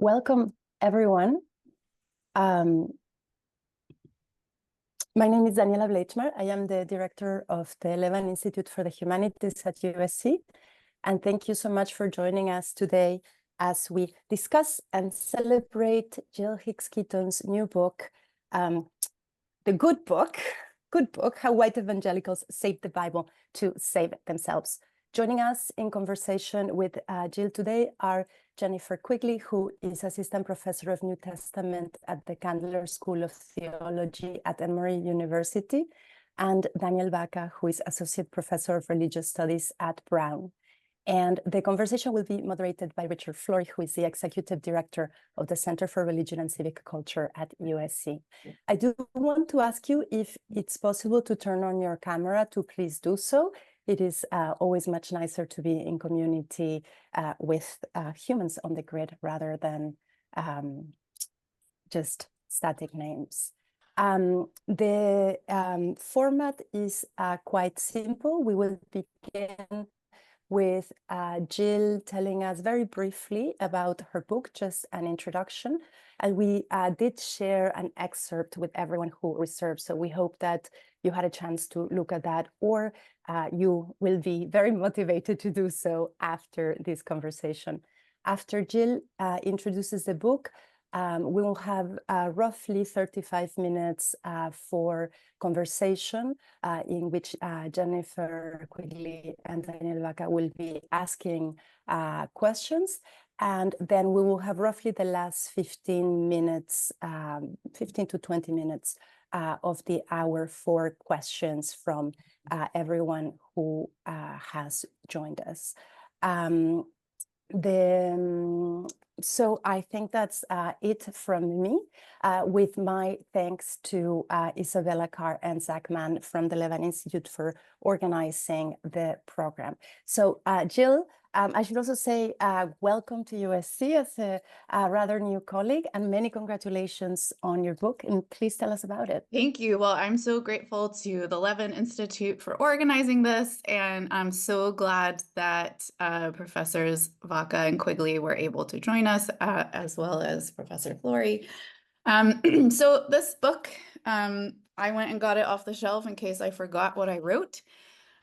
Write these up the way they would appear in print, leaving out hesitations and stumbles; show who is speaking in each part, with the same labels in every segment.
Speaker 1: Welcome, everyone. My name is Daniela Vaca. I am the director of the Levan Institute for the Humanities at USC. And thank you so much for joining us today as we discuss and celebrate Jill Hicks-Keeton's new book, the good book, How White Evangelicals Saved the Bible to Save Themselves. Joining us in conversation with Jill today are Jennifer Quigley, who is Assistant Professor of New Testament at the Candler School of Theology at Emory University, and Daniel Vaca, who is Associate Professor of Religious Studies at Brown. And the conversation will be moderated by Richard Flory, who is the Executive Director of the Center for Religion and Civic Culture at USC. I do want to ask you if it's possible to turn on your camera, to please do so. It is always much nicer to be in community with humans on the grid rather than just static names. The format is quite simple. We will begin with Jill telling us very briefly about her book, just an introduction. And we did share an excerpt with everyone who reserved. So we hope that you had a chance to look at that, or you will be very motivated to do so after this conversation. After Jill introduces the book, we will have roughly 35 minutes for conversation in which Jennifer Quigley and Daniel Vaca will be asking questions. And then we will have roughly the last 15 minutes, 15 to 20 minutes of the hour for questions from everyone who has joined us. So I think that's it from me, with my thanks to Isabella Carr and Zach Mann from the Levan Institute for organizing the program. So Jill, I should also say welcome to USC as a rather new colleague, and many congratulations on your book, and please tell us about it.
Speaker 2: Thank you. Well, I'm so grateful to the Levan Institute for organizing this, and I'm so glad that Professors Vaca and Quigley were able to join us, as well as Professor Flory. So this book, I went and got it off the shelf in case I forgot what I wrote.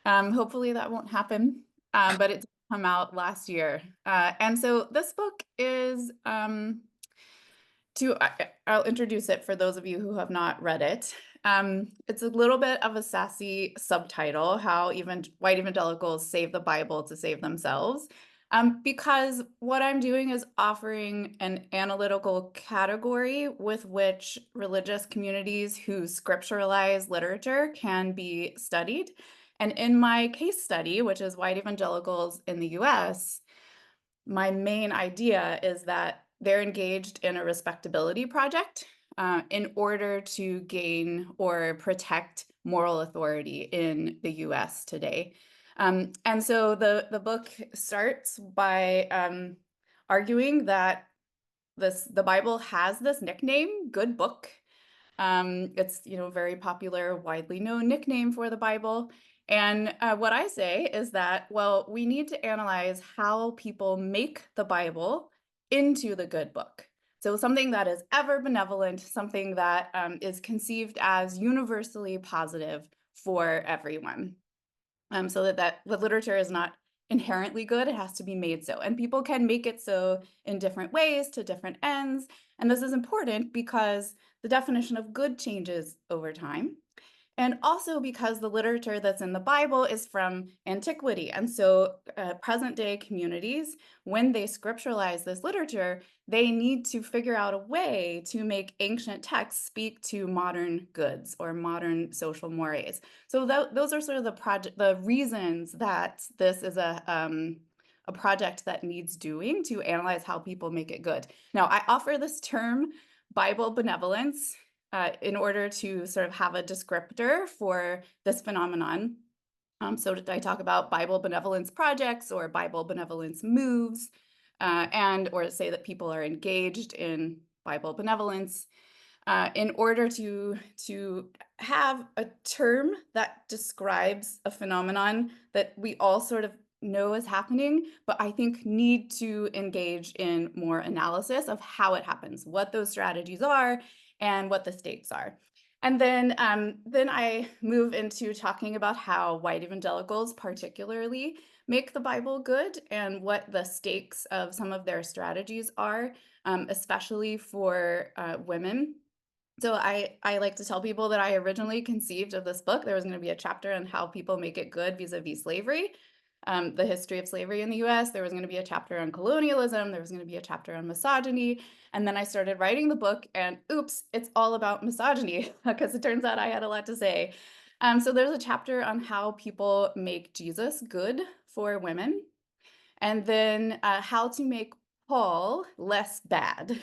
Speaker 2: Hopefully that won't happen, but it did come out last year. And so this book is... I'll introduce it for those of you who have not read it. It's a little bit of a sassy subtitle, How White Evangelicals Save the Bible to Save Themselves, because what I'm doing is offering an analytical category with which religious communities who scripturalize literature can be studied. And in my case study, which is White Evangelicals in the US, my main idea is that they're engaged in a respectability project in order to gain or protect moral authority in the US today. And so the book starts by arguing that the Bible has this nickname, good book. It's very popular, widely known nickname for the Bible. And what I say is that, well, we need to analyze how people make the Bible into the good book. So something that is ever benevolent, something that is conceived as universally positive for everyone. So that the literature is not inherently good, it has to be made so. And people can make it so in different ways to different ends. And this is important because the definition of good changes over time. And also because the literature that's in the Bible is from antiquity. And so present day communities, when they scripturalize this literature, they need to figure out a way to make ancient texts speak to modern goods or modern social mores. So those are sort of the reasons that this is a project that needs doing to analyze how people make it good. Now, I offer this term Bible benevolence in order to sort of have a descriptor for this phenomenon. So I talk about Bible benevolence projects or Bible benevolence moves, or say that people are engaged in Bible benevolence in order to have a term that describes a phenomenon that we all sort of know is happening, but I think need to engage in more analysis of how it happens, what those strategies are, and what the stakes are. And then I move into talking about how white evangelicals particularly make the Bible good and what the stakes of some of their strategies are, especially for women. So I like to tell people that I originally conceived of this book. There was going to be a chapter on how people make it good vis-a-vis slavery, the history of slavery in the US. There was going to be a chapter on colonialism. There was going to be a chapter on misogyny. And then I started writing the book and oops, it's all about misogyny because it turns out I had a lot to say. So there's a chapter on how people make Jesus good for women. And then how to make Paul less bad,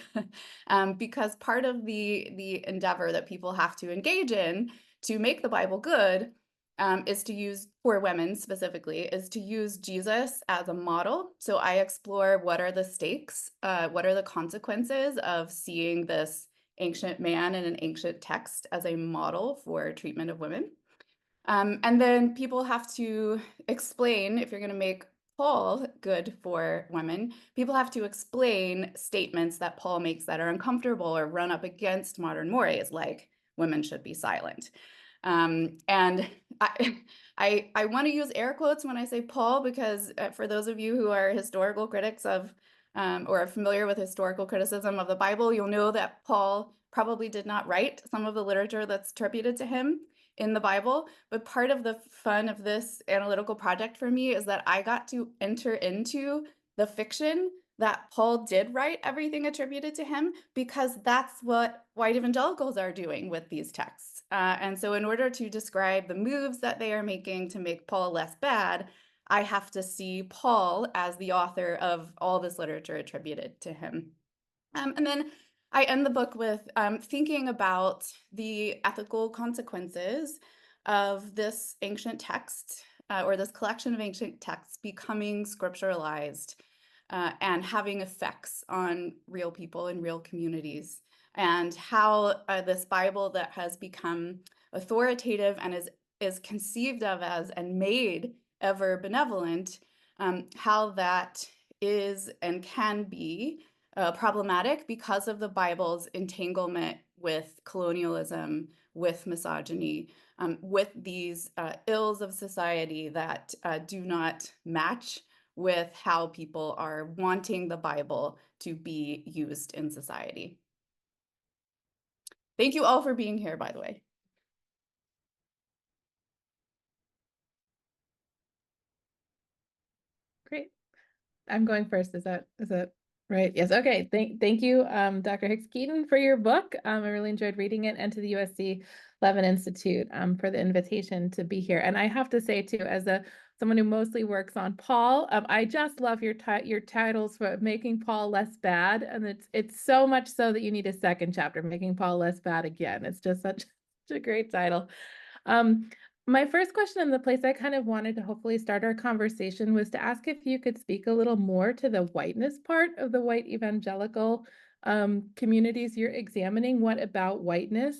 Speaker 2: because part of the endeavor that people have to engage in to make the Bible good is to use, for women specifically, is to use Jesus as a model. So I explore what are the stakes, what are the consequences of seeing this ancient man in an ancient text as a model for treatment of women. And then people have to explain, if you're going to make Paul good for women, people have to explain statements that Paul makes that are uncomfortable or run up against modern mores, like women should be silent. And I want to use air quotes when I say Paul, because for those of you who are historical critics of or are familiar with historical criticism of the Bible, you'll know that Paul probably did not write some of the literature that's attributed to him in the Bible. But part of the fun of this analytical project for me is that I got to enter into the fiction that Paul did write everything attributed to him, because that's what white evangelicals are doing with these texts. And so in order to describe the moves that they are making to make Paul less bad, I have to see Paul as the author of all this literature attributed to him. And then I end the book with thinking about the ethical consequences of this ancient text or this collection of ancient texts becoming scripturalized and having effects on real people in real communities, and how this Bible that has become authoritative and is conceived of as and made ever benevolent, how that is and can be problematic because of the Bible's entanglement with colonialism, with misogyny, with these ills of society that do not match with how people are wanting the Bible to be used in society. Thank you all for being here, by the way.
Speaker 3: Great. I'm going first. Is that right? Yes. Okay. Thank you, Dr. Hicks-Keeton, for your book. I really enjoyed reading it, and to the USC Levan Institute for the invitation to be here. And I have to say too, as someone who mostly works on Paul, I just love your titles for making Paul less bad, and it's so much so that you need a second chapter, making Paul less bad again. It's just such a great title. My first question, in the place I kind of wanted to hopefully start our conversation, was to ask if you could speak a little more to the whiteness part of the white evangelical communities you're examining. What about whiteness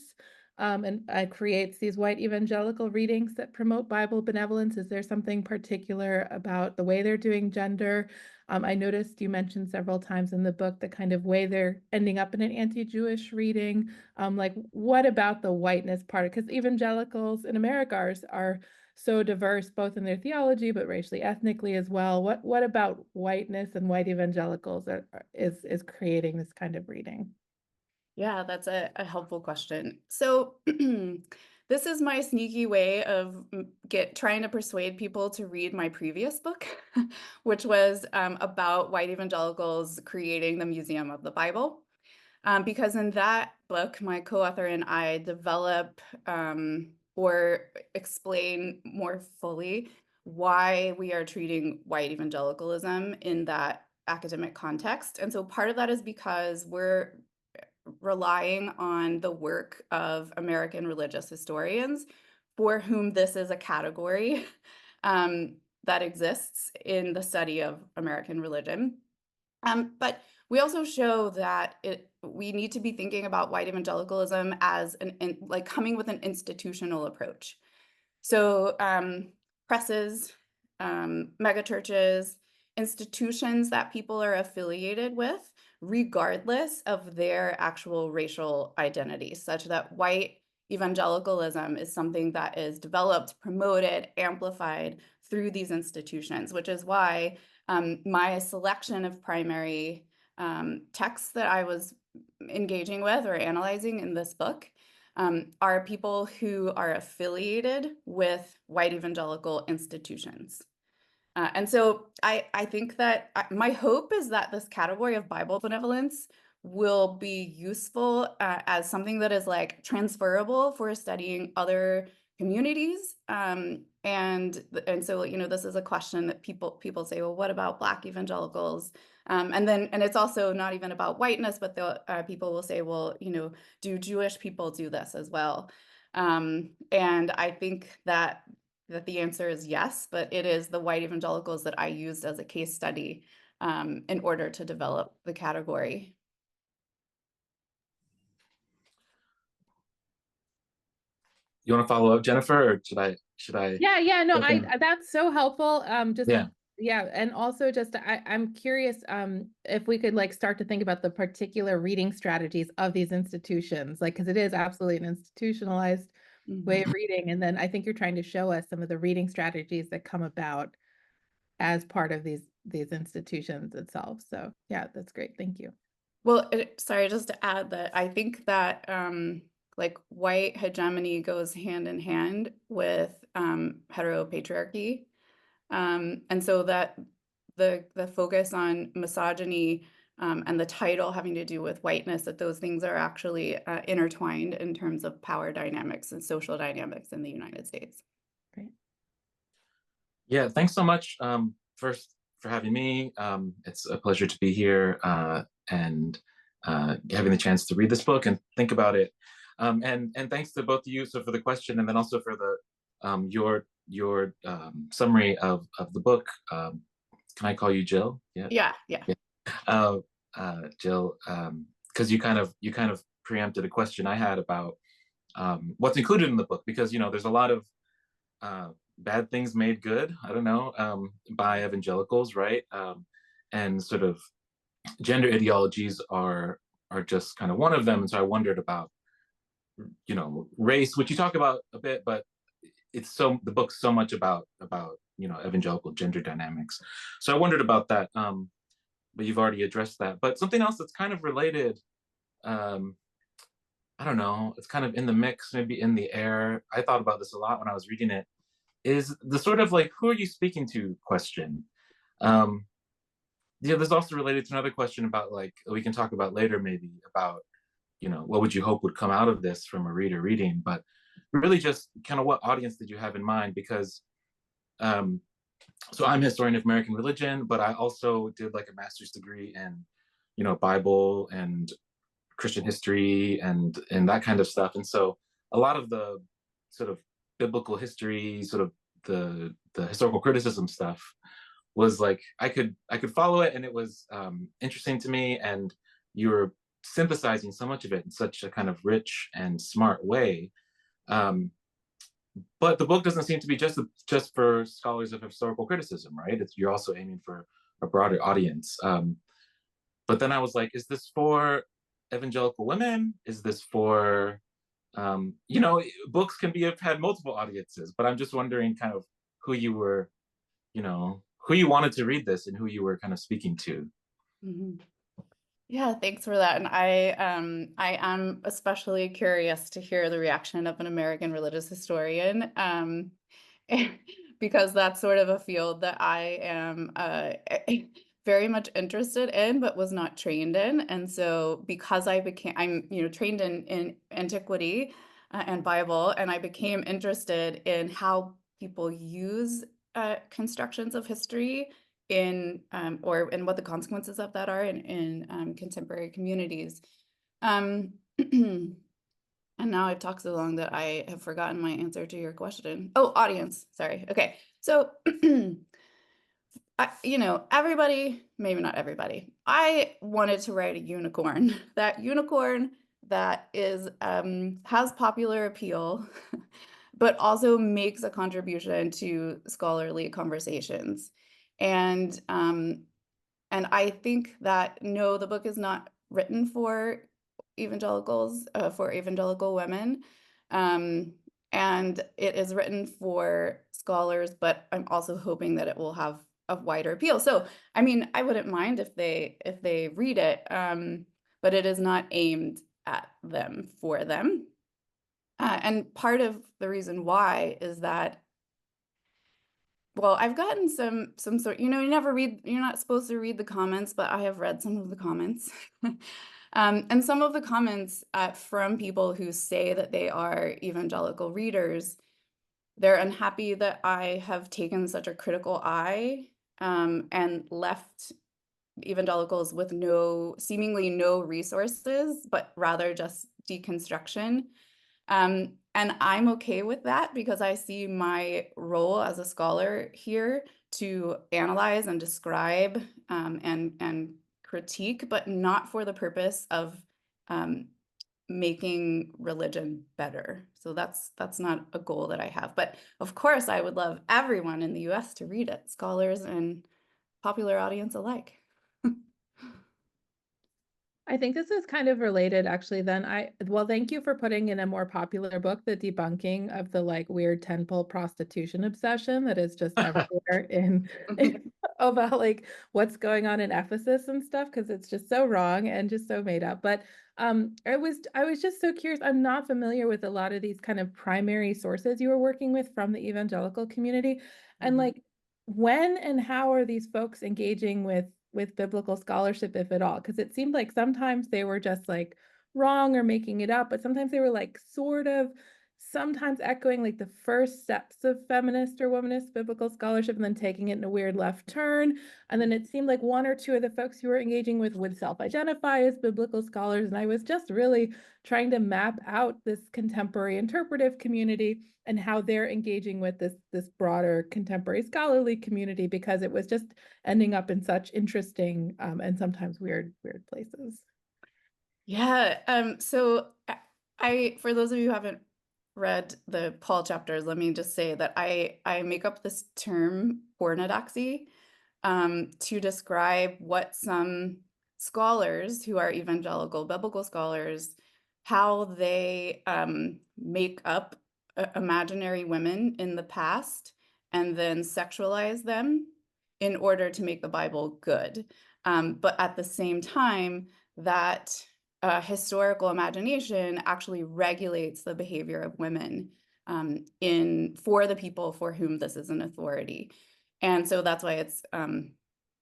Speaker 3: and creates these white evangelical readings that promote Bible benevolence? Is there something particular about the way they're doing gender? I noticed you mentioned several times in the book the kind of way they're ending up in an anti-Jewish reading. Like, what about the whiteness part? Because evangelicals in America are so diverse, both in their theology, but racially, ethnically as well. What about whiteness and white evangelicals is creating this kind of reading?
Speaker 2: Yeah, that's a helpful question. So this is my sneaky way of trying to persuade people to read my previous book, which was about white evangelicals creating the Museum of the Bible. Because in that book, my co-author and I develop or explain more fully why we are treating white evangelicalism in that academic context. And so part of that is because we're relying on the work of American religious historians for whom this is a category that exists in the study of American religion. But we also show that we need to be thinking about white evangelicalism as like coming with an institutional approach. So presses megachurches, institutions that people are affiliated with, regardless of their actual racial identity, such that white evangelicalism is something that is developed, promoted, amplified through these institutions, which is why my selection of primary texts that I was engaging with or analyzing in this book are people who are affiliated with white evangelical institutions. And so I think that my hope is that this category of Bible benevolence will be useful as something that is like transferable for studying other communities. And so, you know, this is a question that people say, well, what about Black evangelicals? And it's also not even about whiteness, but the people will say, well, you know, do Jewish people do this as well? And I think that the answer is yes, but it is the white evangelicals that I used as a case study in order to develop the category.
Speaker 4: You want to follow up, Jennifer, or should I?
Speaker 3: Yeah, no,
Speaker 4: Okay.
Speaker 3: that's so helpful.
Speaker 4: Yeah.
Speaker 3: And also just I'm curious if we could like start to think about the particular reading strategies of these institutions, like because it is absolutely an institutionalized way of reading. And then I think you're trying to show us some of the reading strategies that come about as part of these institutions itself. So yeah, that's great. Thank you.
Speaker 2: Well, sorry, just to add that I think that like white hegemony goes hand in hand with heteropatriarchy. And so that the focus on misogyny and the title having to do with whiteness, that those things are actually intertwined in terms of power dynamics and social dynamics in the United States.
Speaker 3: Great.
Speaker 4: Yeah, thanks so much first for having me. It's a pleasure to be here and having the chance to read this book and think about it. And thanks to both of you for the question, and then also for the your summary of the book. Can I call you Jill?
Speaker 2: Yeah.
Speaker 4: Jill, because you kind of preempted a question I had about what's included in the book, because you know there's a lot of bad things made good, I don't know, by evangelicals, right? And sort of gender ideologies are just kind of one of them. And so I wondered about, you know, race, which you talk about a bit, but the book's so much about you know, evangelical gender dynamics. So I wondered about that, but you've already addressed that. But something else that's kind of related, I don't know, it's kind of in the mix, maybe in the air. I thought about this a lot when I was reading it, is the sort of like, who are you speaking to question. Yeah, there's also related to another question about, like, we can talk about later maybe, about, you know, what would you hope would come out of this from a reader reading, but really just kind of what audience did you have in mind? Because so I'm a historian of American religion, but I also did like a master's degree in, you know, Bible and Christian history and that kind of stuff. And so a lot of the sort of biblical history, sort of the historical criticism stuff was like, I could follow it, and it was interesting to me, and you were synthesizing so much of it in such a kind of rich and smart way. But the book doesn't seem to be just for scholars of historical criticism, right? You're also aiming for a broader audience. But then I was like, is this for evangelical women? Is this for, you know, books can had multiple audiences, but I'm just wondering kind of who you were, you know, who you wanted to read this and who you were kind of speaking to.
Speaker 2: Mm-hmm. Yeah, thanks for that. And I am especially curious to hear the reaction of an American religious historian, because that's sort of a field that I am very much interested in, but was not trained in. And so because I'm, you know, trained in antiquity and Bible, and I became interested in how people use constructions of history in what the consequences of that are in contemporary communities. And now I've talked so long that I have forgotten my answer to your question. Oh, audience, sorry. Okay, so you know, everybody, maybe not everybody, I wanted to write a unicorn. That unicorn that is has popular appeal, but also makes a contribution to scholarly conversations. And I think that, no, the book is not written for evangelicals, for evangelical women. And it is written for scholars, but I'm also hoping that it will have a wider appeal. So, I mean, I wouldn't mind if they read it, but it is not aimed at them, for them. And part of the reason why is that, well, I've gotten some sort, you're not supposed to read the comments, but I have read some of the comments. And some of the comments from people who say that they are evangelical readers, they're unhappy that I have taken such a critical eye and left evangelicals with seemingly no resources, but rather just deconstruction. And I'm okay with that, because I see my role as a scholar here to analyze and describe and critique, but not for the purpose of making religion better. So that's not a goal that I have. But of course, I would love everyone in the US to read it, scholars and popular audience alike.
Speaker 3: I think this is kind of related, actually, then. Well, thank you for putting in a more popular book, the debunking of the like weird temple prostitution obsession that is just everywhere about like what's going on in Ephesus and stuff, because it's just so wrong and just so made up. But I was just so curious. I'm not familiar with a lot of these kind of primary sources you were working with from the evangelical community. And like, when and how are these folks engaging with biblical scholarship, if at all? Because it seemed like sometimes they were just like wrong or making it up, but sometimes they were like sort of sometimes echoing like the first steps of feminist or womanist biblical scholarship and then taking it in a weird left turn. And then it seemed like one or two of the folks you were engaging with would self-identify as biblical scholars. And I was just really trying to map out this contemporary interpretive community and how they're engaging with this broader contemporary scholarly community, because it was just ending up in such interesting and sometimes weird places.
Speaker 2: Yeah. So for those of you who haven't read the Paul chapters, let me just say that I make up this term orthodoxy to describe what some scholars who are evangelical biblical scholars, how they make up imaginary women in the past and then sexualize them in order to make the Bible good. But at the same time, that historical imagination actually regulates the behavior of women for the people for whom this is an authority. And so that's why it's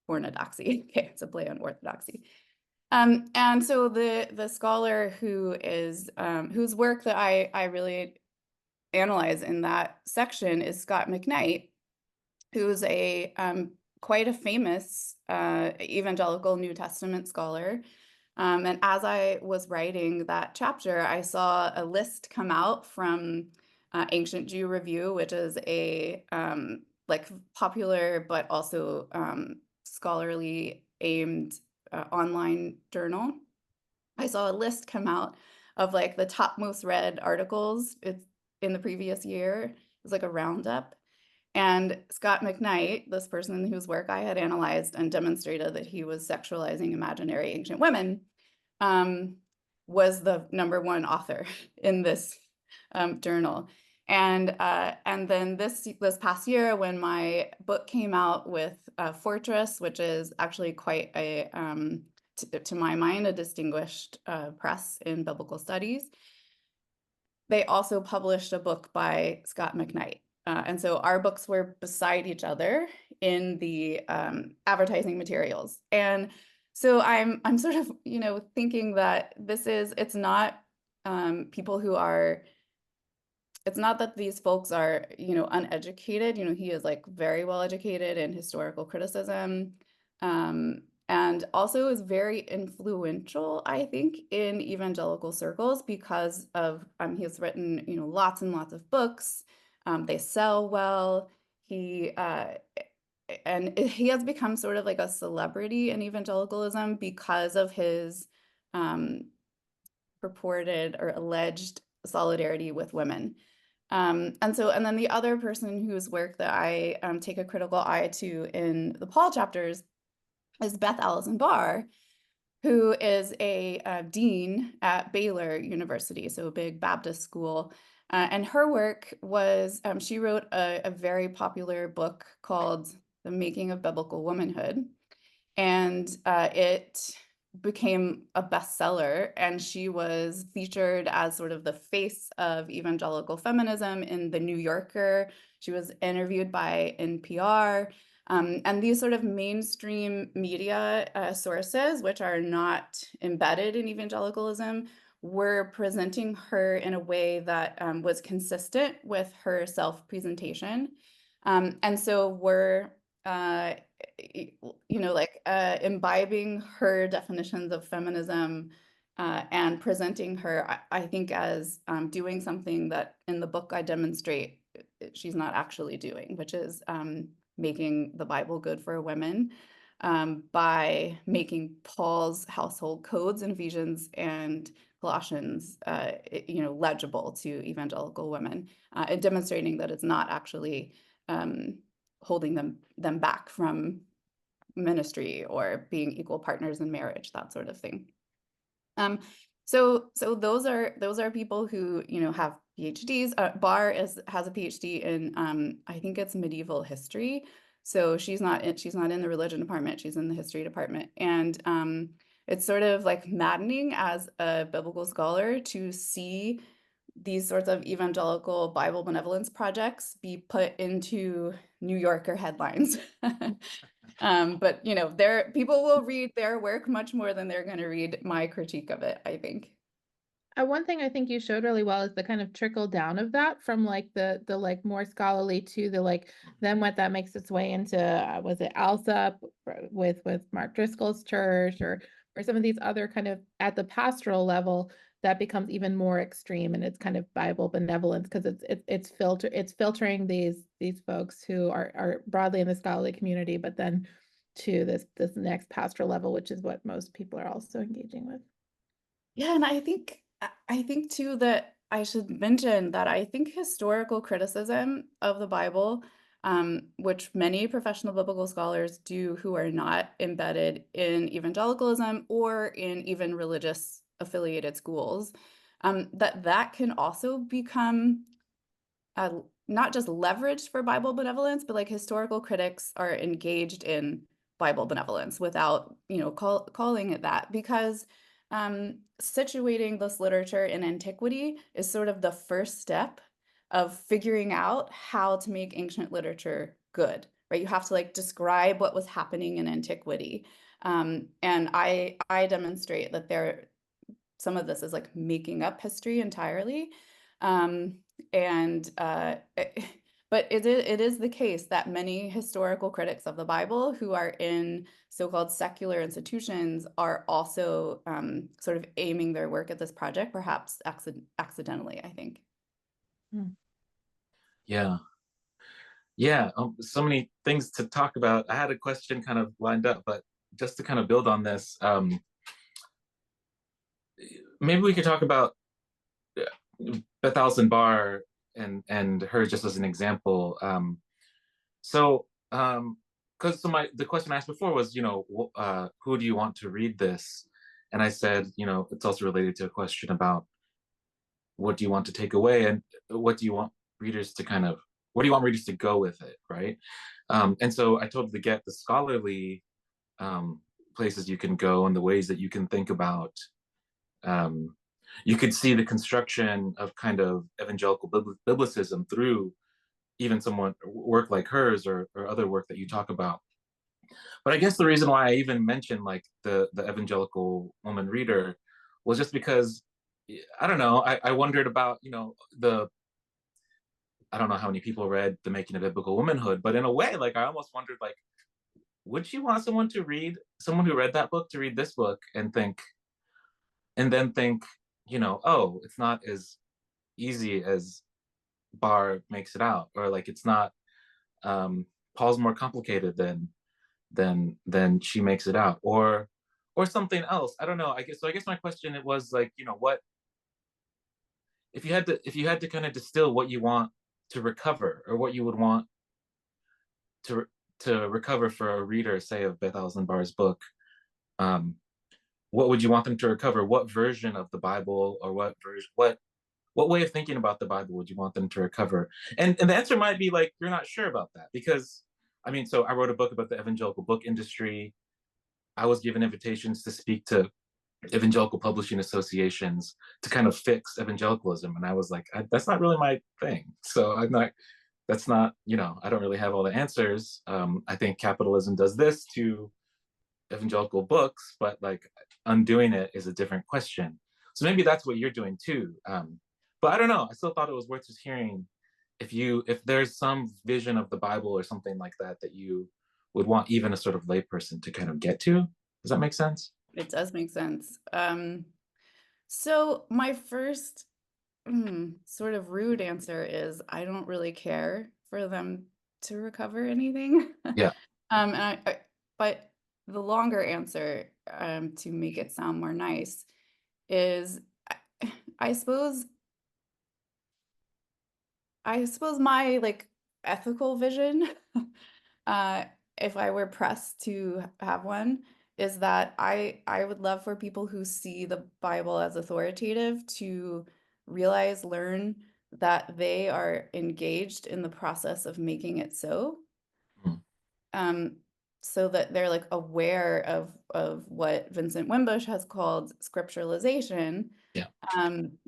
Speaker 2: orthodoxy. Okay, it's a play on orthodoxy. And so the scholar whose work that I really analyze in that section is Scott McKnight, who's quite a famous evangelical New Testament scholar. And as I was writing that chapter, I saw a list come out from Ancient Jew Review, which is a like popular but also scholarly aimed online journal. I saw a list come out of like the top most read articles in the previous year. It was like a roundup. And Scott McKnight, this person whose work I had analyzed and demonstrated that he was sexualizing imaginary ancient women, was the #1 author in this journal. And then this past year, when my book came out with Fortress, which is actually quite a, to my mind, a distinguished press in biblical studies, they also published a book by Scott McKnight. And so our books were beside each other in the advertising materials. And so I'm sort of, thinking that it's not people who are, it's not that these folks are, uneducated. He is like very well educated in historical criticism, and also is very influential, I think, in evangelical circles because of he has written, lots and lots of books. They sell well. And he has become sort of like a celebrity in evangelicalism because of his purported or alleged solidarity with women. And then the other person whose work that I take a critical eye to in the Paul chapters is Beth Allison Barr, who is a dean at Baylor University, so a big Baptist school. And her work was, she wrote a very popular book called The Making of Biblical Womanhood. And it became a bestseller, and she was featured as sort of the face of evangelical feminism in The New Yorker. She was interviewed by NPR. And these sort of mainstream media sources, which are not embedded in evangelicalism, were presenting her in a way that was consistent with her self-presentation. And so were imbibing her definitions of feminism and presenting her, I think, as doing something that in the book I demonstrate she's not actually doing, which is making the Bible good for women by making Paul's household codes in Ephesians and Colossians, legible to evangelical women, and demonstrating that it's not actually holding them back from ministry or being equal partners in marriage, that sort of thing. So those are people who have PhDs. Barr has a PhD in I think it's medieval history. So she's not in the religion department, she's in the history department. And it's sort of like maddening as a biblical scholar to see these sorts of evangelical Bible benevolence projects be put into New Yorker headlines. But people will read their work much more than they're going to read my critique of it, I think.
Speaker 3: One thing I think you showed really well is the kind of trickle down of that from like the like more scholarly to the like then what that makes its way into was it Alsop with Mark Driscoll's church or some of these other kind of at the pastoral level that becomes even more extreme, and it's kind of Bible benevolence because it's filtering these folks who are broadly in the scholarly community, but then to this next pastoral level, which is what most people are also engaging with.
Speaker 2: Yeah, and I think too that I should mention that I think historical criticism of the Bible, which many professional biblical scholars do who are not embedded in evangelicalism or in even religious affiliated schools, that can also become not just leveraged for Bible benevolence, but like historical critics are engaged in Bible benevolence without calling it that, because situating this literature in antiquity is sort of the first step of figuring out how to make ancient literature good, right? You have to like describe what was happening in antiquity. And I demonstrate that some of this is like making up history entirely. But it is the case that many historical critics of the Bible who are in so-called secular institutions are also sort of aiming their work at this project, perhaps accidentally, I think.
Speaker 4: Yeah. So many things to talk about. I had a question kind of lined up, but just to kind of build on this, maybe we could talk about Beth Allison Barr and her just as an example. The question I asked before was, who do you want to read this? And I said, it's also related to a question about what do you want to take away and what do you want readers to go with it, right? And so I told her to get the scholarly places you can go and the ways that you can think about you could see the construction of kind of evangelical biblicism through even work like hers or other work that you talk about. But I guess the reason why I even mentioned like the evangelical woman reader was just because, I don't know, I wondered about, I don't know how many people read The Making of Biblical Womanhood, but in a way, like I almost wondered, like, would you want someone who read that book to read this book and then think, oh, it's not as easy as Barr makes it out, or like it's not Paul's more complicated than she makes it out, or something else. I don't know. I guess my question was like, what if you had to kind of distill what you want to recover, or what you would want to recover for a reader, say, of Beth Allison Barr's book, what would you want them to recover? What version of the Bible, or what way of thinking about the Bible would you want them to recover? And the answer might be like, you're not sure about that, because I mean, so I wrote a book about the evangelical book industry. I was given invitations to speak to evangelical publishing associations to kind of fix evangelicalism, and I was like, that's not really my thing. So that's not, I don't really have all the answers. I think capitalism does this to evangelical books, but like undoing it is a different question. So maybe that's what you're doing too. But I don't know. I still thought it was worth just hearing if there's some vision of the Bible or something like that that you would want even a sort of layperson to kind of get to. Does that make sense?
Speaker 2: It does make sense. So my first sort of rude answer is I don't really care for them to recover anything.
Speaker 4: Yeah.
Speaker 2: But the longer answer, to make it sound more nice, is I suppose my like ethical vision, if I were pressed to have one, is that I would love for people who see the Bible as authoritative to learn that they are engaged in the process of making it so.
Speaker 4: Mm.
Speaker 2: So that they're like aware of what Vincent Wimbush has called scripturalization.
Speaker 4: Yeah.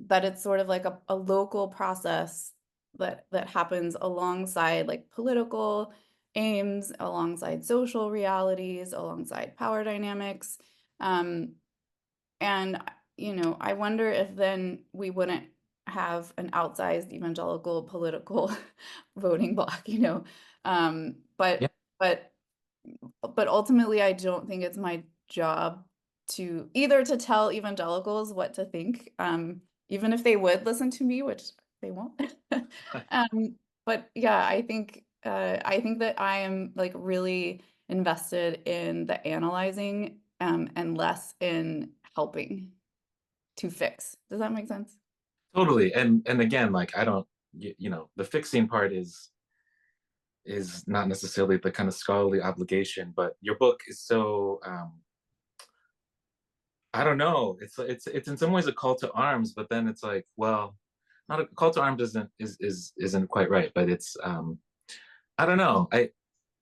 Speaker 2: That it's sort of like a local process that happens alongside like political aims, alongside social realities, alongside power dynamics. And I wonder if then we wouldn't have an outsized evangelical political voting bloc, but
Speaker 4: Yeah.
Speaker 2: but ultimately I don't think it's my job to tell evangelicals what to think, even if they would listen to me, which they won't. But yeah, I think that I am like really invested in the analyzing, and less in helping to fix. Does that make sense?
Speaker 4: Totally. And again, like I don't, the fixing part is not necessarily the kind of scholarly obligation, but your book is so I don't know, it's in some ways a call to arms, but then it's like, well, not a call to arms isn't quite right, but it's I don't know.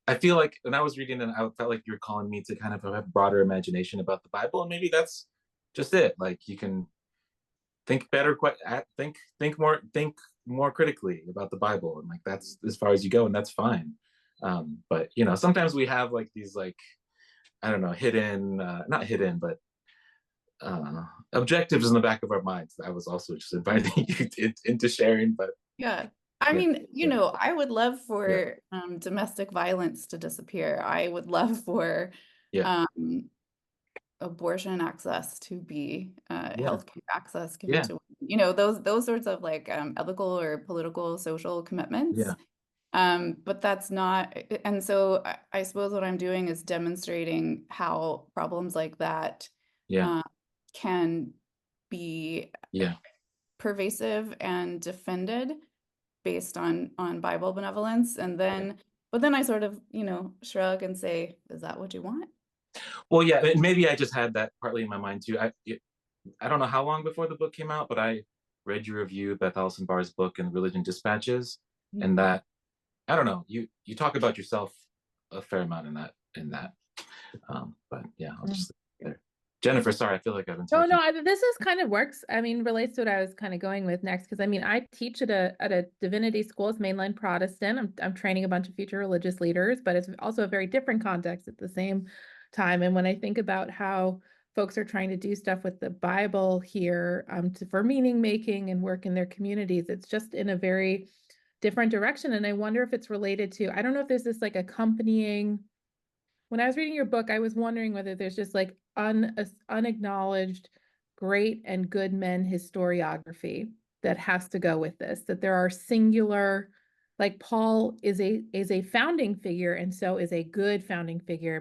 Speaker 4: I feel like when I was reading it, I felt like you're calling me to kind of have a broader imagination about the Bible, and maybe that's just it. Like you can think better, think more critically about the Bible, and like that's as far as you go, and that's fine. But sometimes we have like these like, I don't know, hidden, not hidden, but objectives in the back of our minds. I was also just inviting you into sharing, but
Speaker 2: yeah. I mean, I would love for domestic violence to disappear. I would love for abortion access to be healthcare access given to women. Those sorts of like ethical or political social commitments. But that's not, and so I suppose what I'm doing is demonstrating how problems like that can be pervasive and defended based on Bible benevolence. And then, but then I sort of, shrug and say, is that what you want?
Speaker 4: Well, yeah, and maybe I just had that partly in my mind too. I don't know how long before the book came out, but I read your review of Beth Allison Barr's book in Religion Dispatches, and that, I don't know, you talk about yourself a fair amount in that. But yeah, I'll just leave it there. Jennifer, sorry, I feel like I've been talking.
Speaker 3: No, this is kind of works. I mean, relates to what I was kind of going with next, because I mean, I teach at a divinity school as mainline Protestant. I'm training a bunch of future religious leaders, but it's also a very different context at the same time. And when I think about how folks are trying to do stuff with the Bible here, for meaning making and work in their communities, it's just in a very different direction. And I wonder if it's related to, I don't know if there's this like accompanying. When I was reading your book, I was wondering whether there's just like unacknowledged great and good men historiography that has to go with this, that there are singular, like Paul is a founding figure, and so is a good founding figure,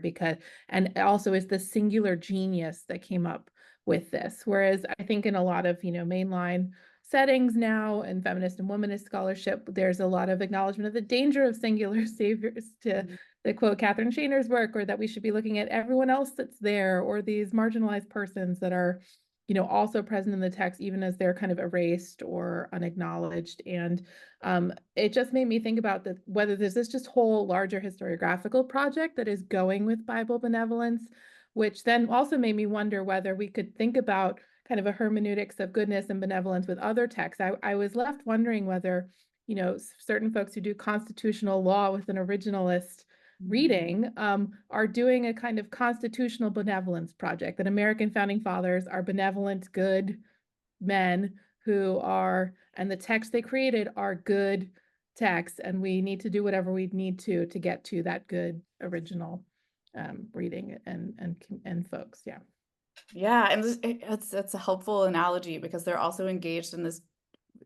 Speaker 3: and also is the singular genius that came up with this. Whereas I think in a lot of, mainline settings now, in feminist and womanist scholarship, there's a lot of acknowledgement of the danger of singular saviors, to quote Catherine Shainer's work, or that we should be looking at everyone else that's there, or these marginalized persons that are, you know, also present in the text, even as they're kind of erased or unacknowledged. And it just made me think about whether there's this just whole larger historiographical project that is going with Bible benevolence, which then also made me wonder whether we could think about kind of a hermeneutics of goodness and benevolence with other texts. I was left wondering whether, you know, certain folks who do constitutional law with an originalist reading are doing a kind of constitutional benevolence project, that American founding fathers are benevolent, good men who are, and the texts they created are good texts, and we need to do whatever we need to get to that good original reading and folks. Yeah.
Speaker 2: Yeah, and it's a helpful analogy, because they're also engaged in this,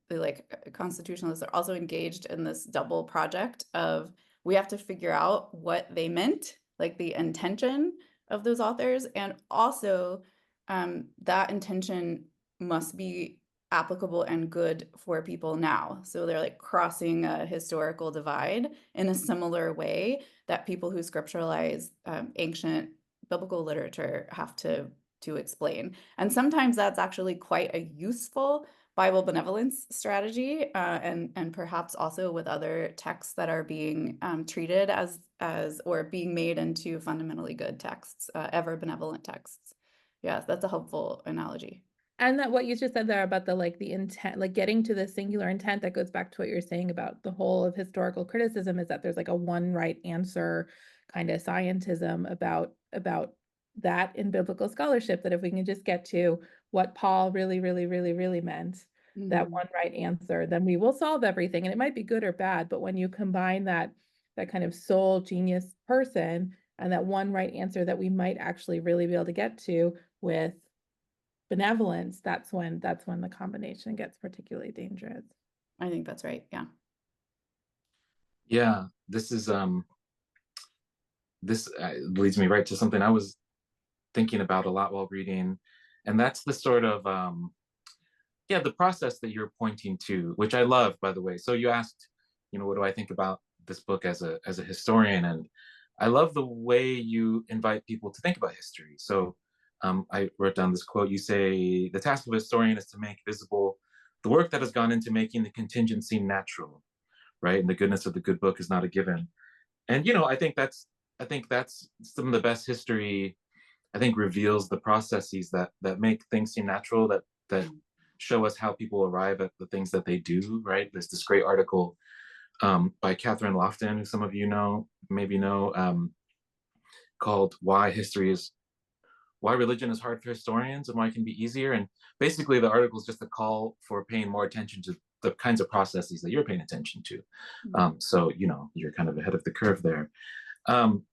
Speaker 2: like constitutionalists are also engaged in this double project of, we have to figure out what they meant, like the intention of those authors, and also that intention must be applicable and good for people now. So they're like crossing a historical divide in a similar way that people who scripturalize ancient biblical literature have to explain. And sometimes that's actually quite a useful Bible benevolence strategy, and perhaps also with other texts that are being treated as or being made into fundamentally good texts, ever benevolent texts. Yes, that's a helpful analogy.
Speaker 3: And that what you just said there about the intent, like getting to the singular intent, that goes back to what you're saying about the whole of historical criticism, is that there's like a one right answer kind of scientism about that in biblical scholarship, that if we can just get to what Paul really, really, really, really meant, that one right answer, then we will solve everything. And it might be good or bad, but when you combine that kind of soul genius person and that one right answer that we might actually really be able to get to with benevolence, that's when the combination gets particularly dangerous.
Speaker 2: I think that's right. Yeah.
Speaker 4: Yeah, this is this leads me right to something I was thinking about a lot while reading, and that's the sort of the process that you're pointing to, which I love, by the way. So you asked, you know, what do I think about this book as a historian? And I love the way you invite people to think about history. So I wrote down this quote. You say, the task of a historian is to make visible the work that has gone into making the contingent seem natural, right? And the goodness of the good book is not a given. And, you know, I think that's some of the best history, I think, reveals the processes that make things seem natural, that show us how people arrive at the things that they do, right? There's this great article by Catherine Lofton, who some of you maybe know, called Why Religion is Hard for Historians and Why it Can Be Easier. And basically the article is just a call for paying more attention to the kinds of processes that you're paying attention to. So, you know, you're kind of ahead of the curve there. And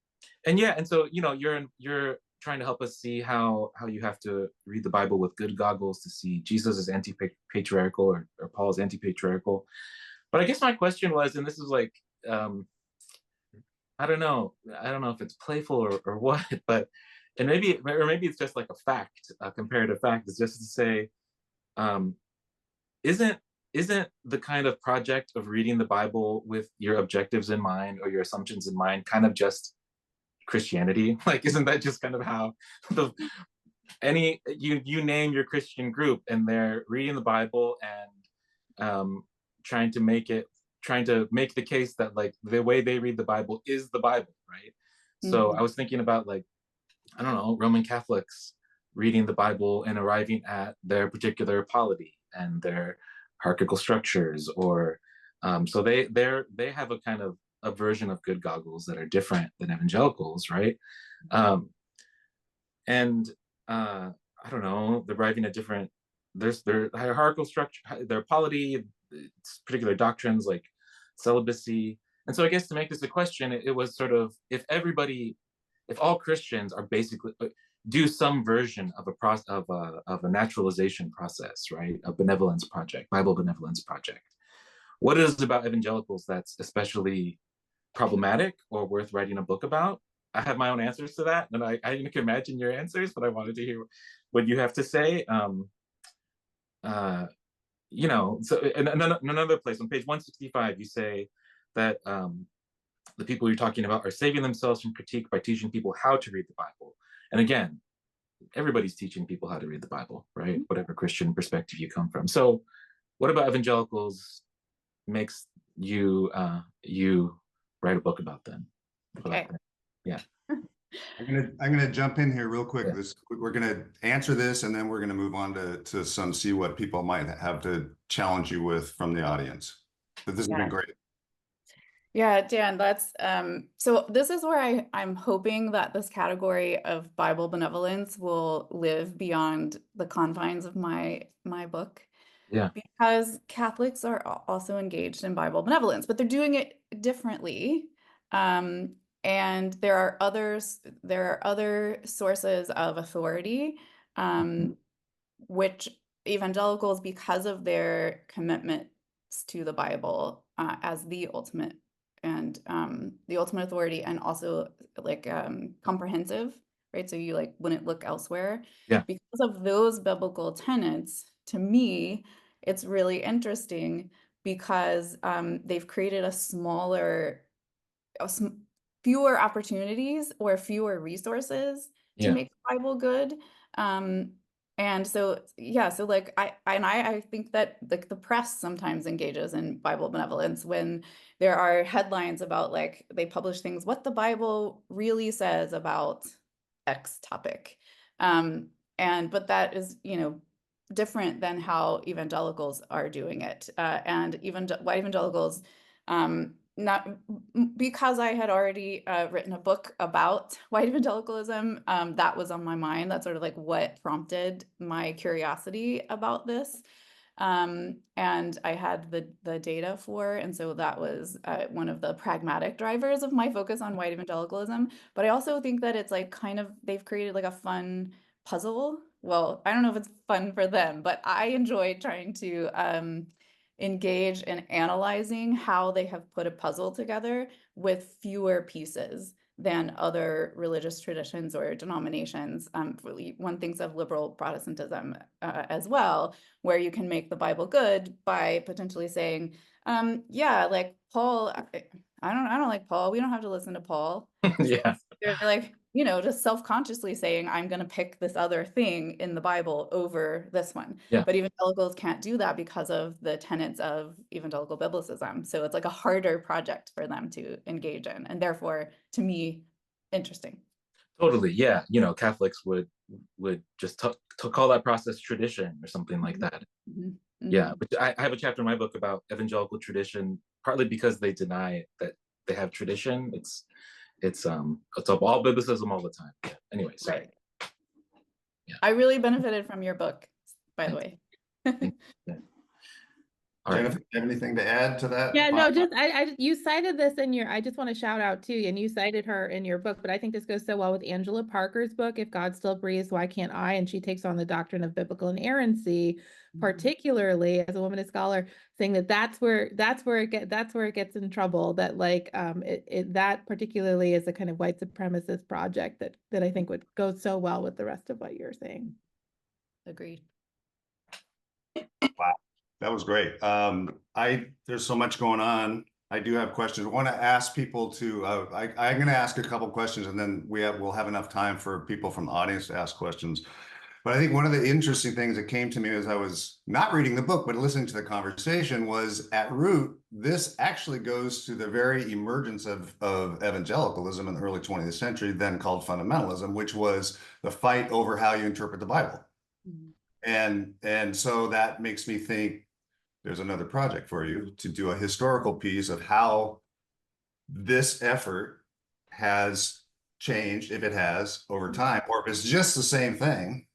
Speaker 4: so, you know, you're trying to help us see how you have to read the Bible with good goggles to see Jesus as anti-patriarchal or Paul as anti-patriarchal. But I guess my question was, and this is like, I don't know if it's playful or what, but, and maybe it's just like a fact, a comparative fact, is just to say, isn't the kind of project of reading the Bible with your objectives in mind or your assumptions in mind kind of just Christianity? Like, isn't that just kind of how you name your Christian group, and they're reading the Bible and trying to make the case that like the way they read the Bible is the Bible, right? So I was thinking about, like, I don't know, Roman Catholics reading the Bible and arriving at their particular polity and their hierarchical structures, or so they have a kind of a version of good goggles that are different than evangelicals, right? And I don't know, they're arriving at different, there's their hierarchical structure, their polity, particular doctrines like celibacy. And so I guess to make this a question, it was sort of, if all Christians are basically do some version of a naturalization process, right? A benevolence project, Bible benevolence project. What is it about evangelicals that's especially problematic or worth writing a book about? I have my own answers to that, and I can imagine your answers, but I wanted to hear what you have to say. you know, so in another place on page 165, you say that the people you're talking about are saving themselves from critique by teaching people how to read the Bible. And again, everybody's teaching people how to read the Bible, right? Whatever Christian perspective you come from. So what about evangelicals makes you you write a book about them?
Speaker 2: Okay.
Speaker 4: Yeah.
Speaker 5: I'm gonna jump in here real quick.
Speaker 4: Yeah.
Speaker 5: We're gonna answer this, and then we're gonna move on to see what people might have to challenge you with from the audience. But this has been great.
Speaker 2: Yeah, Dan, that's so this is where I'm hoping that this category of Bible benevolence will live beyond the confines of my book.
Speaker 4: Yeah.
Speaker 2: Because Catholics are also engaged in Bible benevolence, but they're doing it differently. And there are other sources of authority, which evangelicals, because of their commitments to the Bible as the ultimate authority, and also like comprehensive, right? So you like wouldn't look elsewhere.
Speaker 4: Yeah.
Speaker 2: Because of those biblical tenets, to me, it's really interesting because they've created fewer opportunities or fewer resources to make the Bible good. And so, yeah, so like I think that like the press sometimes engages in Bible benevolence when there are headlines about like they publish things, what the Bible really says about X topic. But that is, you know, different than how evangelicals are doing it. And even white evangelicals, not because I had already written a book about white evangelicalism, that was on my mind. That's sort of like what prompted my curiosity about this. And I had the data for, and so that was one of the pragmatic drivers of my focus on white evangelicalism. But I also think that it's like kind of, they've created like a fun puzzle. Well, I don't know if it's fun for them, but I enjoy trying to engage in analyzing how they have put a puzzle together with fewer pieces than other religious traditions or denominations. One thinks of liberal Protestantism as well, where you can make the Bible good by potentially saying, yeah, like Paul, I don't like Paul. We don't have to listen to Paul.
Speaker 4: Yeah.
Speaker 2: They're like, you know, just self-consciously saying, I'm going to pick this other thing in the Bible over this one.
Speaker 4: Yeah.
Speaker 2: But evangelicals can't do that because of the tenets of evangelical biblicism. So it's like a harder project for them to engage in, and therefore, to me, interesting.
Speaker 4: Totally. Yeah. You know, Catholics would just call that process tradition or something like that. Mm-hmm. Yeah. But I have a chapter in my book about evangelical tradition, partly because they deny that they have tradition. It's all biblicism all the time. Yeah. Anyway, sorry.
Speaker 2: Right. Yeah. I really benefited from your book, by the way.
Speaker 5: Yeah. Jennifer, do you have anything to add to that?
Speaker 3: Yeah, no, just you cited this in your, I just want to shout out too, and you cited her in your book, but I think this goes so well with Angela Parker's book, If God Still Breathes, Why Can't I? And she takes on the doctrine of biblical inerrancy, particularly as a woman, a scholar, saying that that's where it gets in trouble, that like that particularly is a kind of white supremacist project that I think would go so well with the rest of what you're saying.
Speaker 2: Agreed.
Speaker 5: Wow. That was great. There's so much going on. I do have questions. I want to ask people to, I'm going to ask a couple questions, and then we'll have enough time for people from the audience to ask questions. But I think one of the interesting things that came to me as I was not reading the book, but listening to the conversation was, at root, this actually goes to the very emergence of evangelicalism in the early 20th century, then called fundamentalism, which was the fight over how you interpret the Bible. Mm-hmm. And so that makes me think, there's another project for you to do a historical piece of how this effort has changed, if it has, over time, or if it's just the same thing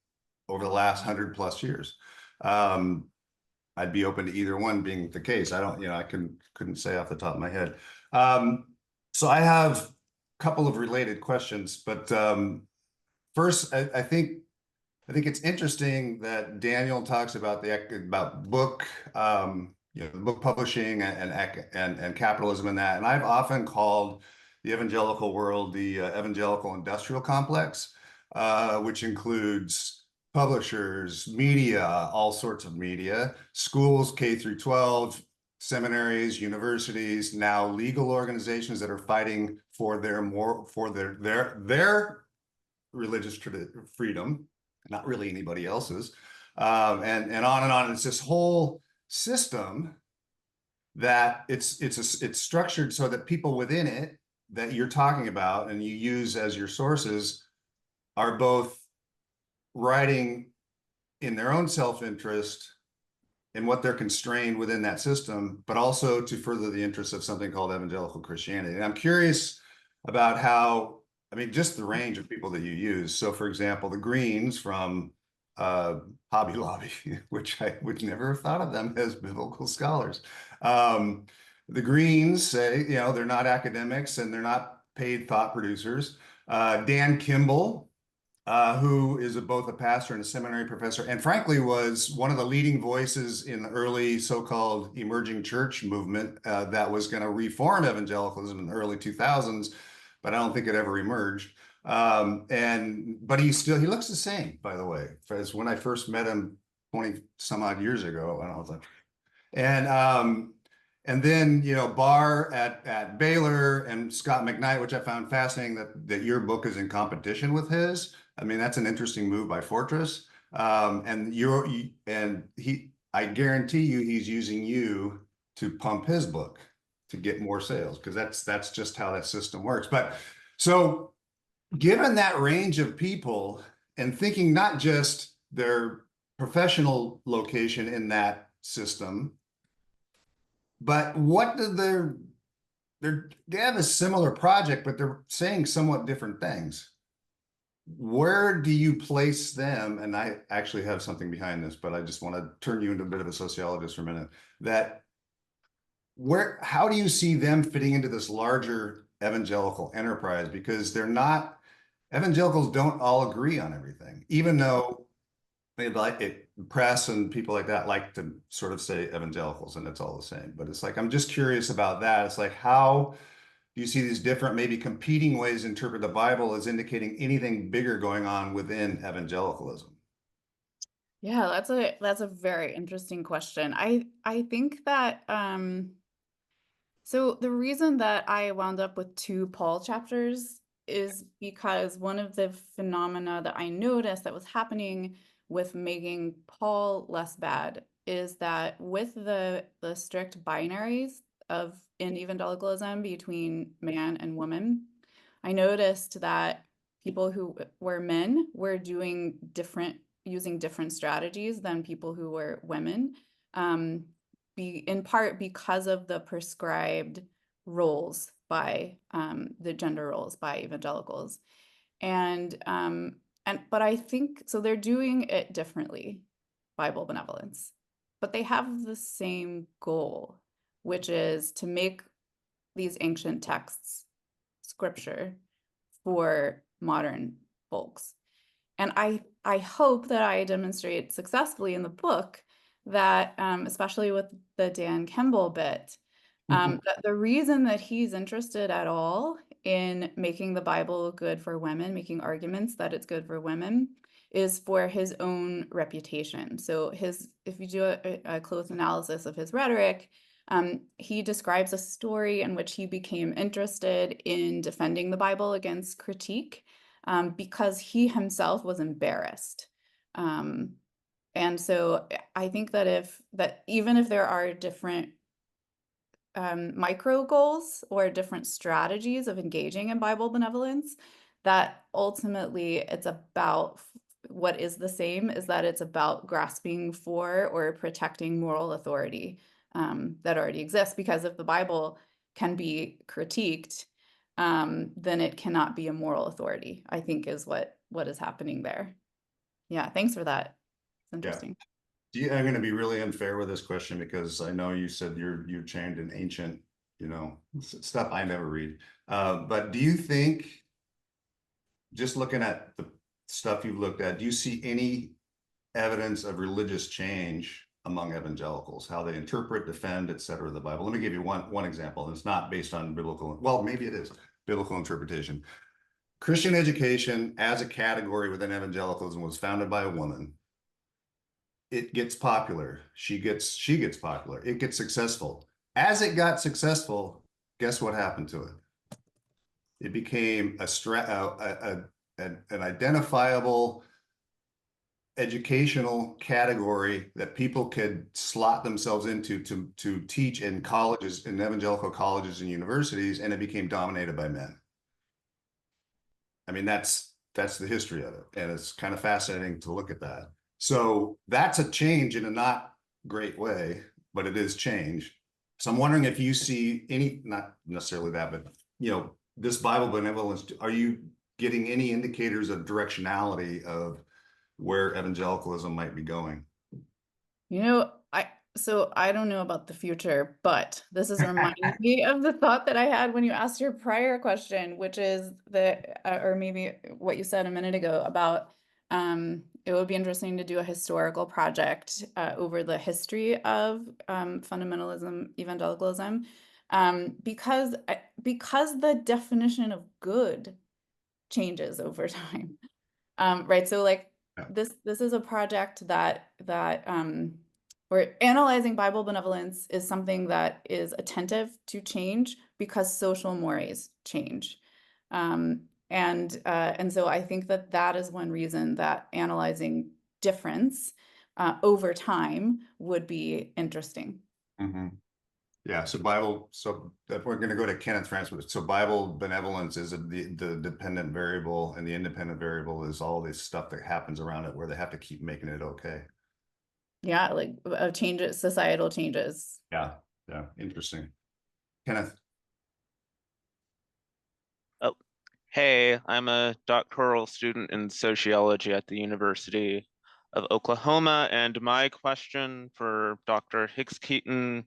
Speaker 5: over the last 100+ years. I'd be open to either one being the case. I don't, I couldn't say off the top of my head. So I have a couple of related questions, but first, I think it's interesting that Daniel talks about book, book publishing and capitalism and that. And I've often called the evangelical world the evangelical industrial complex, which includes publishers, media, all sorts of media, schools, K through 12, seminaries, universities, now legal organizations that are fighting for their religious freedom, not really anybody else's, and on and on. It's this whole system that it's structured so that people within it that you're talking about and you use as your sources are both writing in their own self-interest and what they're constrained within that system, but also to further the interests of something called evangelical Christianity. And I'm curious about how, I mean, just the range of people that you use. So for example, the Greens from Hobby Lobby, which I would never have thought of them as biblical scholars. The Greens say, you know, they're not academics and they're not paid thought producers. Dan Kimball, who is both a pastor and a seminary professor, and frankly was one of the leading voices in the early so-called emerging church movement that was going to reform evangelicalism in the early 2000s, but I don't think it ever emerged. But he looks the same, by the way, as when I first met him 20 some odd years ago. I was like, and then, you know, Barr at Baylor and Scott McKnight, which I found fascinating that your book is in competition with his. I mean, that's an interesting move by Fortress. I guarantee you he's using you to pump his book to get more sales, because that's just how that system works. But so given that range of people and thinking not just their professional location in that system, but what do they have a similar project, but they're saying somewhat different things. Where do you place them? And I actually have something behind this, but I just want to turn you into a bit of a sociologist for a minute. How do you see them fitting into this larger evangelical enterprise? Because evangelicals don't all agree on everything, even though they like it. Press and people like that like to sort of say evangelicals and it's all the same. But it's like, I'm just curious about that. It's like, how do you see these different, maybe competing ways to interpret the Bible as indicating anything bigger going on within evangelicalism?
Speaker 2: Yeah, that's a very interesting question. I think that so the reason that I wound up with 2 Paul chapters is because one of the phenomena that I noticed that was happening with making Paul less bad is that with the strict binaries in evangelicalism between man and woman, I noticed that people who were men were using different strategies than people who were women, in part because of the prescribed roles by the gender roles by evangelicals. But I think so they're doing it differently, Bible benevolence, but they have the same goal, which is to make these ancient texts scripture for modern folks. And I hope that I demonstrate successfully in the book that, especially with the Dan Kimball bit, that the reason that he's interested at all in making the Bible good for women, making arguments that it's good for women, is for his own reputation. So if you do a close analysis of his rhetoric, he describes a story in which he became interested in defending the Bible against critique because he himself was embarrassed. And so I think that even if there are different micro goals or different strategies of engaging in Bible benevolence, that ultimately it's about what is the same is that it's about grasping for or protecting moral authority that already exists. Because if the Bible can be critiqued, then it cannot be a moral authority, I think is what is happening there. Yeah, thanks for that. It's interesting.
Speaker 5: Yeah. I'm going to be really unfair with this question because I know you said you're trained in ancient, stuff I never read. But do you think, just looking at the stuff you've looked at, do you see any evidence of religious change among evangelicals, how they interpret, defend, et cetera, the Bible? Let me give you one example. And it's not based on biblical, well, maybe it is biblical interpretation. Christian education as a category within evangelicalism was founded by a woman. It gets popular. She gets popular. It gets successful. As it got successful, guess what happened to it? It became an identifiable educational category that people could slot themselves into to teach in colleges, in evangelical colleges and universities, and it became dominated by men. I mean, that's the history of it, and it's kind of fascinating to look at that. So that's a change in a not great way, but it is change. So I'm wondering if you see any, not necessarily that, but this Bible benevolence, are you getting any indicators of directionality of where evangelicalism might be going?
Speaker 2: So I don't know about the future, but this is reminding me of the thought that I had when you asked your prior question, which is or maybe what you said a minute ago about it would be interesting to do a historical project over the history of fundamentalism, evangelicalism, because the definition of good changes over time, right? So like this is a project that where analyzing Bible benevolence is something that is attentive to change because social mores change. And so I think that is one reason that analyzing difference over time would be interesting.
Speaker 5: Mm-hmm. Yeah, so if we're going to go to Kenneth Francis, so Bible benevolence is the dependent variable, and the independent variable is all this stuff that happens around it where they have to keep making it okay.
Speaker 2: Yeah, like societal changes.
Speaker 5: Yeah, interesting. Kenneth.
Speaker 6: Oh, hey, I'm a doctoral student in sociology at the University of Oklahoma, and my question for Dr. Hicks-Keeton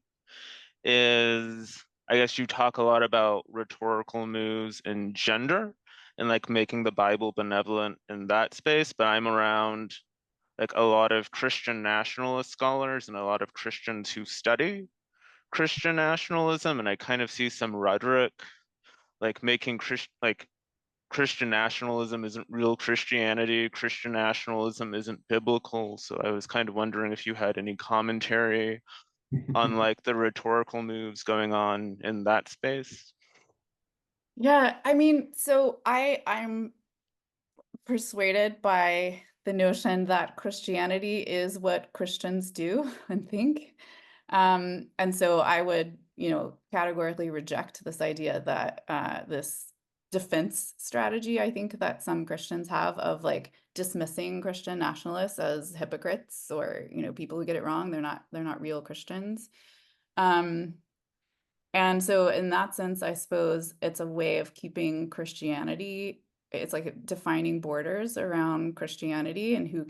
Speaker 6: is, I guess you talk a lot about rhetorical moves in gender and like making the Bible benevolent in that space, but I'm around like a lot of Christian nationalist scholars and a lot of Christians who study Christian nationalism, and I kind of see some rhetoric like making Christian nationalism isn't real Christianity, Christian nationalism isn't biblical. So I was kind of wondering if you had any commentary on like the rhetorical moves going on in that space.
Speaker 2: Yeah, I mean, so I'm persuaded by the notion that Christianity is what Christians do and think. And so I would, categorically reject this idea that this defense strategy, I think that some Christians have of like dismissing Christian nationalists as hypocrites or, people who get it wrong, they're not real Christians. And so in that sense, I suppose it's a way of keeping Christianity, it's like defining borders around Christianity and who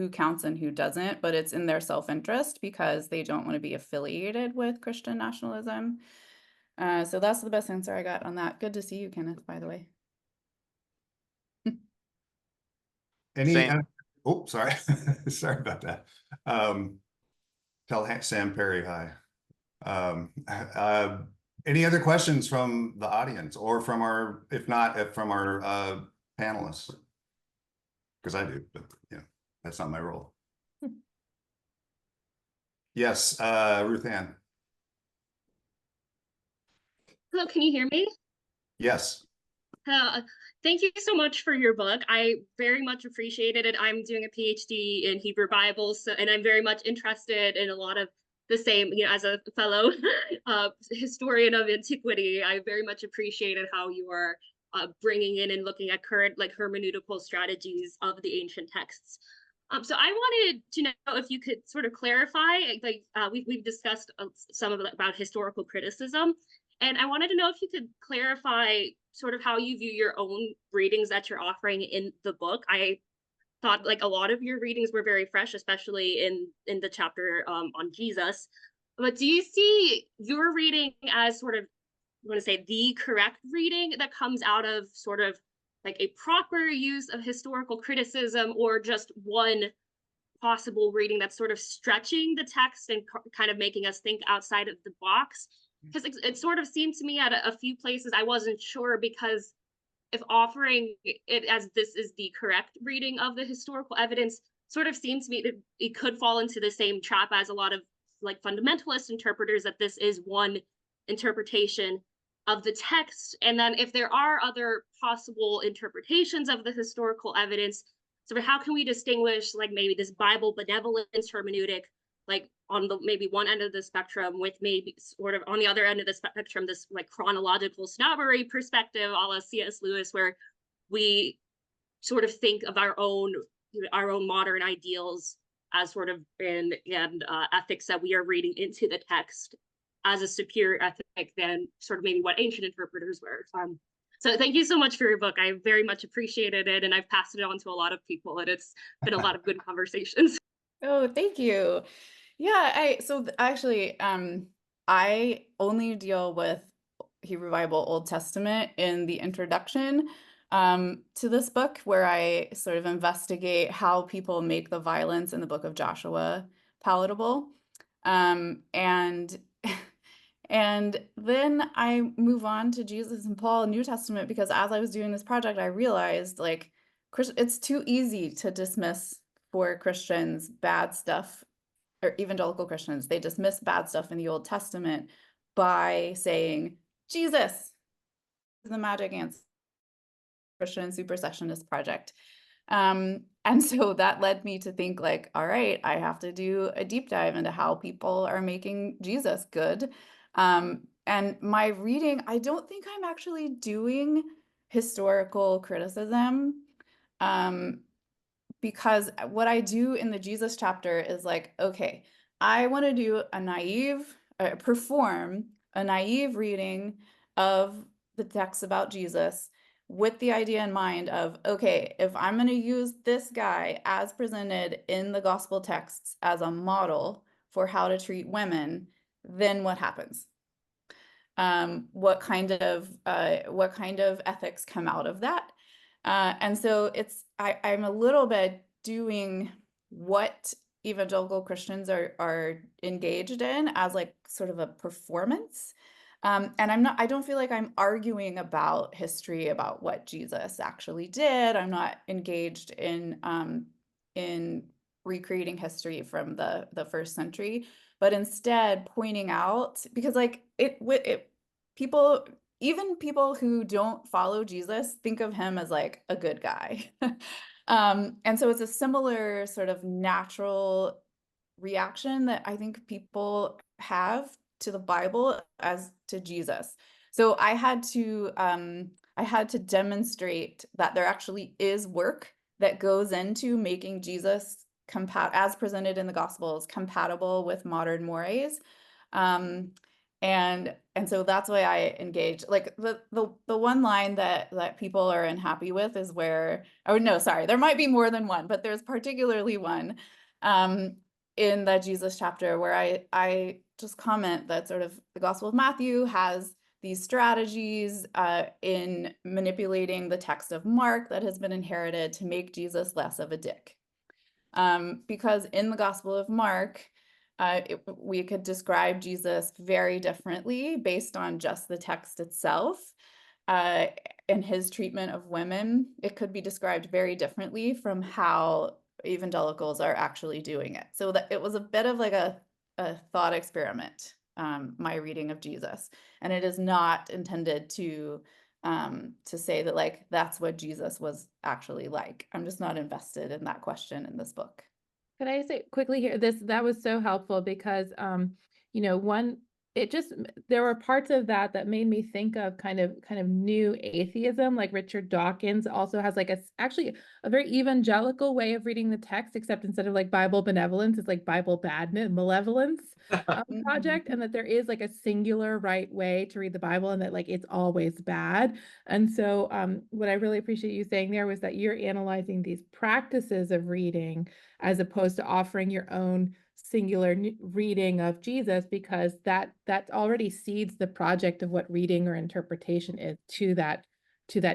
Speaker 2: counts and who doesn't, but it's in their self-interest because they don't want to be affiliated with Christian nationalism. So that's the best answer I got on that. Good to see you, Kenneth, by the way.
Speaker 5: Sorry. Sorry about that. Tell Sam Perry hi. Any other questions from the audience or from our, if not, from our panelists? Because I do, but that's not my role. Yes, Ruth Ann.
Speaker 7: Hello, can you hear me?
Speaker 5: Yes.
Speaker 7: Thank you so much for your book. I very much appreciated it. I'm doing a PhD in Hebrew Bibles, and I'm very much interested in a lot of the same, as a fellow historian of antiquity, I very much appreciated how you are bringing in and looking at current hermeneutical strategies of the ancient texts. So I wanted to know if you could sort of clarify, we've discussed some of about historical criticism, and I wanted to know if you could clarify sort of how you view your own readings that you're offering in the book. I thought a lot of your readings were very fresh, especially in the chapter on Jesus. But do you see your reading as sort of, I want to say, the correct reading that comes out of sort of like a proper use of historical criticism, or just one possible reading that's sort of stretching the text and kind of making us think outside of the box? Because it sort of seemed to me at a few places I wasn't sure, because if offering it as this is the correct reading of the historical evidence sort of seems to me that it could fall into the same trap as a lot of like fundamentalist interpreters, that this is one interpretation of the text. And then if there are other possible interpretations of the historical evidence, so how can we distinguish like maybe this Bible benevolence hermeneutic, like on the maybe one end of the spectrum, with maybe sort of on the other end of the spectrum, this like chronological snobbery perspective a la C.S. Lewis, where we sort of think of our own modern ideals as sort of and ethics that we are reading into the text as a superior ethic than sort of maybe what ancient interpreters were. So thank you so much for your book. I very much appreciated it, and I've passed it on to a lot of people, and it's been a lot of good conversations.
Speaker 2: Oh, thank you. Yeah, actually, I only deal with Hebrew Bible Old Testament in the introduction to this book, where I sort of investigate how people make the violence in the book of Joshua palatable. And then I move on to Jesus and Paul, New Testament, because as I was doing this project, I realized like it's too easy to dismiss for Christians bad stuff, or evangelical Christians. They dismiss bad stuff in the Old Testament by saying Jesus is the magic answer. Christian supersessionist project. And so that led me to think like, all right, I have to do a deep dive into how people are making Jesus good. And my reading, I don't think I'm actually doing historical criticism, because what I do in the Jesus chapter is like, okay, I want to do perform a naive reading of the text about Jesus, with the idea in mind of, okay, if I'm going to use this guy as presented in the gospel texts as a model for how to treat women, then what happens? What kind of ethics come out of that? And so I'm a little bit doing what evangelical Christians are engaged in as like sort of a performance. And I don't feel like I'm arguing about history, about what Jesus actually did. I'm not engaged in recreating history from the first century, but instead pointing out, because like even people who don't follow Jesus think of him as like a good guy. And so it's a similar sort of natural reaction that I think people have to the Bible as to Jesus. So I had to demonstrate that there actually is work that goes into making Jesus as presented in the Gospels compatible with modern mores. And so that's why I engage. Like the one line that people are unhappy with is where, oh no, sorry, there might be more than one, but there's particularly one in the Jesus chapter where I just comment that sort of the Gospel of Matthew has these strategies in manipulating the text of Mark that has been inherited to make Jesus less of a dick. Because in the Gospel of Mark, we could describe Jesus very differently based on just the text itself. And his treatment of women, it could be described very differently from how evangelicals are actually doing it. So that it was a bit of like a thought experiment, my reading of Jesus. And it is not intended to say that like that's what Jesus was actually like. I'm just not invested in that question in this book.
Speaker 3: Could I say quickly here, that was so helpful because, there were parts of that made me think of kind of new atheism. Like Richard Dawkins also has like actually a very evangelical way of reading the text, except instead of like Bible benevolence, it's like Bible malevolence project, and that there is like a singular right way to read the Bible, and that like it's always bad. And so what I really appreciate you saying there was that you're analyzing these practices of reading as opposed to offering your own singular reading of Jesus, because that already seeds the project of what reading or interpretation is to that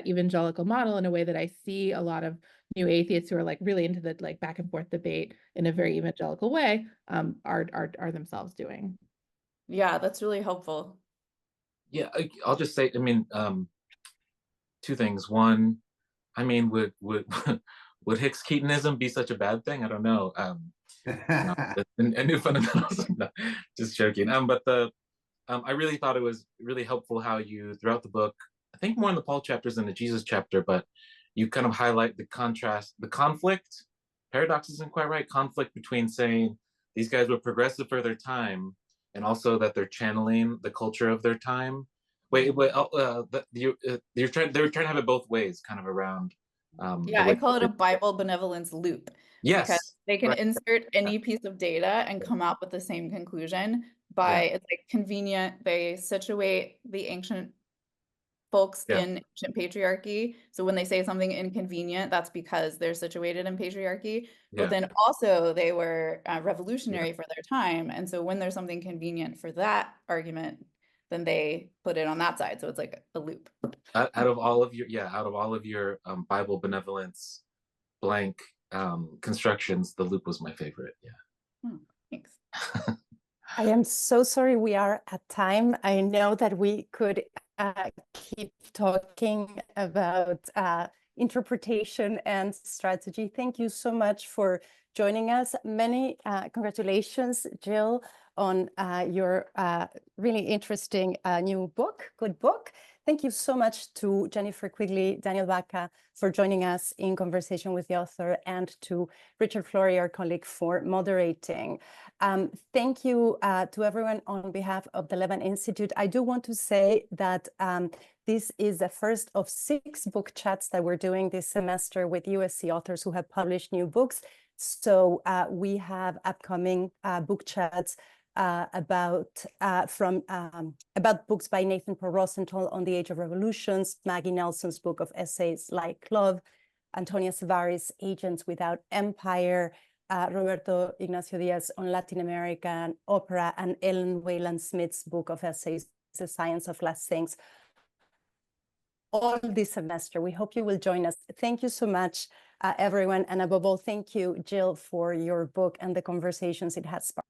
Speaker 3: evangelical model, in a way that I see a lot of new atheists who are like really into the like back and forth debate in a very evangelical way are themselves doing.
Speaker 1: Yeah, that's really helpful.
Speaker 4: Yeah, I'll just say, I mean, two things. One, I mean, would would Hicks-Keetonism be such a bad thing? I don't know. No, a new fundamentalism. No, just joking. But I really thought it was really helpful how you, throughout the book, I think more in the Paul chapters than the Jesus chapter, but you kind of highlight the contrast, the conflict. Paradox isn't quite right. Conflict between saying these guys were progressive for their time, and also that they're channeling the culture of their time. They were trying to have it both ways, kind of around.
Speaker 2: Yeah, I call it a Bible benevolence loop.
Speaker 4: Yes,
Speaker 2: because they can
Speaker 4: right.
Speaker 2: insert any piece of data and come up with the same conclusion by it's like convenient. They situate the ancient folks in ancient patriarchy. So when they say something inconvenient, that's because they're situated in patriarchy. But then also they were revolutionary for their time. And so when there's something convenient for that argument, then they put it on that side. So it's like a loop.
Speaker 4: Out of all of your Bible benevolence blank constructions, the loop was my favorite.
Speaker 2: Thanks.
Speaker 1: I am so sorry we are at time. I know that we could keep talking about interpretation and strategy. Thank you so much for joining us. Many congratulations, Jill, on your really interesting new book, good book. Thank you so much to Jennifer Quigley, Daniel Vaca for joining us in conversation with the author, and to Richard Flory, our colleague, for moderating. Thank you to everyone on behalf of the Levan Institute. I do want to say that this is the first of 6 book chats that we're doing this semester with USC authors who have published new books. So we have upcoming book chats about books by Nathan Pearl Rosenthal on the Age of Revolutions, Maggie Nelson's book of essays Like Love, Antonia Savari's Agents Without Empire, Roberto Ignacio Diaz on Latin American opera, and Ellen Wayland Smith's book of essays, The Science of Last Things, all this semester. We hope you will join us. Thank you so much, everyone. And above all, thank you, Jill, for your book and the conversations it has sparked.